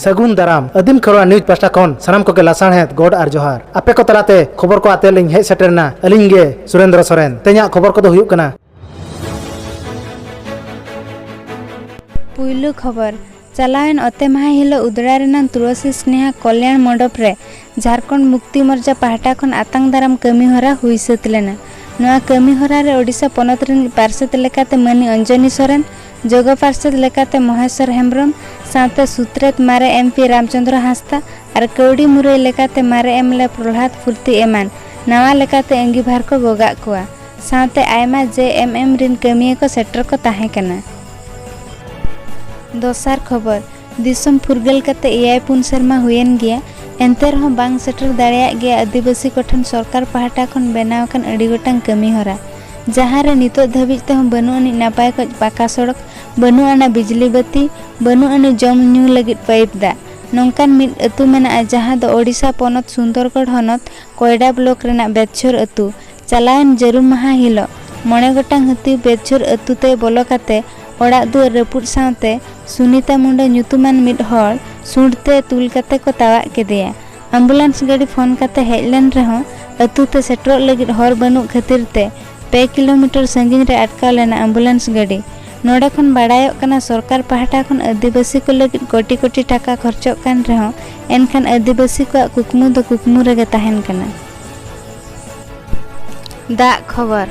सगुन दाराम अदीम Kherwal news pasta खन सनाम को लासाणहेद गोड आर जोहार आपे को तलाते खबर को आते लिंग हेज सेटरना अलिंग गे सुरेंद्र सोरेन तेजा खबर को हुयुग कना पुइलु खबर चलावेन अते माह हिलो उदड़ा रेना तुलसी स्नेहा कल्याण मंडप रे झारखंड मुक्ति मोर्चा पाहटा खन आतंग दाराम कमी होरा हुई सत लेना नवा कमी होरा रे ओडिशा पनत रेन पार्षद लेकाते मनी अंजनी सोरेन जोग पार्षद लेकाते महेश्वर हेम्ब्रम साथे सुत्रेत मारे एमपी रामचंद्र हांसदा और कौड़ी मुरई लेकाते मारे एमएलए प्रहलाद फुर्ती एमान नवा लेकाते अंगीभार को गोगा कुआ साथे आयमा जेएमएम रिन कमिया को सेटर को ताहे कना। दोसार खबर दिसम फुरगल कते एआई पुन शर्मा हुएन गया एंते रह बांग सेटर दाड़िया गया आदिवासी कोठन सरकार पाहटा खन बनाव कन अड़ी गोटांग कमी होरा जहाँ रे नितो धाबिज ते बनु अनि नापाय को पाका सड़क बनु आना बिजली बत्ती बनु अनि जम न्यू लगित पाइप दा नोंकान मिद अतु मेना जहाँ दो ओडिशा पनत सुंदरगढ़ हनत कोयडा ब्लॉक रेना बेदछोर अतु चलायन जरूर महा हिलो मणे गोटांग हती बेदछोर अतु ते बोलो काते ओड़ा दुआर रपुट सावते सुनीता मुंडा ᱧᱩᱛᱩᱢᱟᱱ मिद हर सुंडते तुल काते को तावा केदेया एम्बुलेंस गाड़ी फोन काते हेजलेन रहो अतु ते सेटरोग लगित हर बनु खातिर ते 2 किलोमीटर संगीन रे अटकाव लेना एम्बुलेंस गाड़ी नोडे खन बाड़ायोग कना सरकार पाहटा खन आदिवासी को लगित कोटी कोटी टाका खर्चोग कान रहो एनखान आदिवासी को कुकमु दो कुकमु रेगे ताहेन कना। दा खबर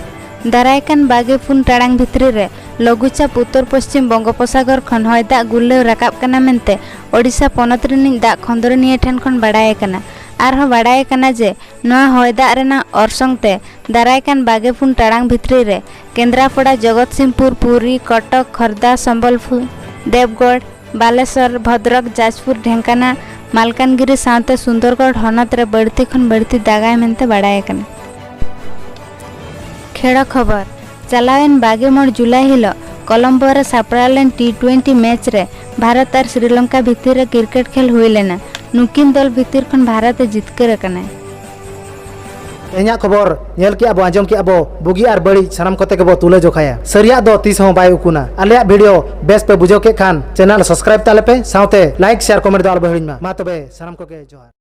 दारायकान 22 टाड़ांग भितरी रे लघुचाप उत्तर पश्चिम बंगोपसागर खन हय दाग गुल्लेव राकाब कना मेनते ओडिशा पनत रिनिज दाग खंदरनिया ठेन खन बाड़ाय कना आरहों बाड़ाय कना जे नवा हय दाग रेना अरसंगते दारायकान 22 टाड़ांग भितरी रे केंद्रापड़ा जगतसिंहपुर पुरी कटक खर्दा संबलपुर देवगढ़ बालेश्वर भद्रक जाजपुर ढेंकाना मालकानगिरी सावते सुंदरगढ़ हनत रे बढ़ती खन बढ़ती दागाय मेनते बाड़ाय कना। खेल खबर चलावेन 22 जुलाई हिलो कोलंबो रे सापड़ालेन T20 मैच रे भारत और श्रीलंका भितर क्रिकेट खेल हुई लेना नुकिन दल भितर खन भारत जितकर कना। तेजा खबर नेल के अब आजम के अब बुगी और बड़ी सनाम कोते के बो तुले जोखाया सरिया दो तीस हो बाय उकुना आलिया वीडियो बेस पे बुझो के खान चैनल सब्सक्राइब ताले पे साउते लाइक शेयर कमेंट दाल बहिमा मा तबे सनाम को के जोहार।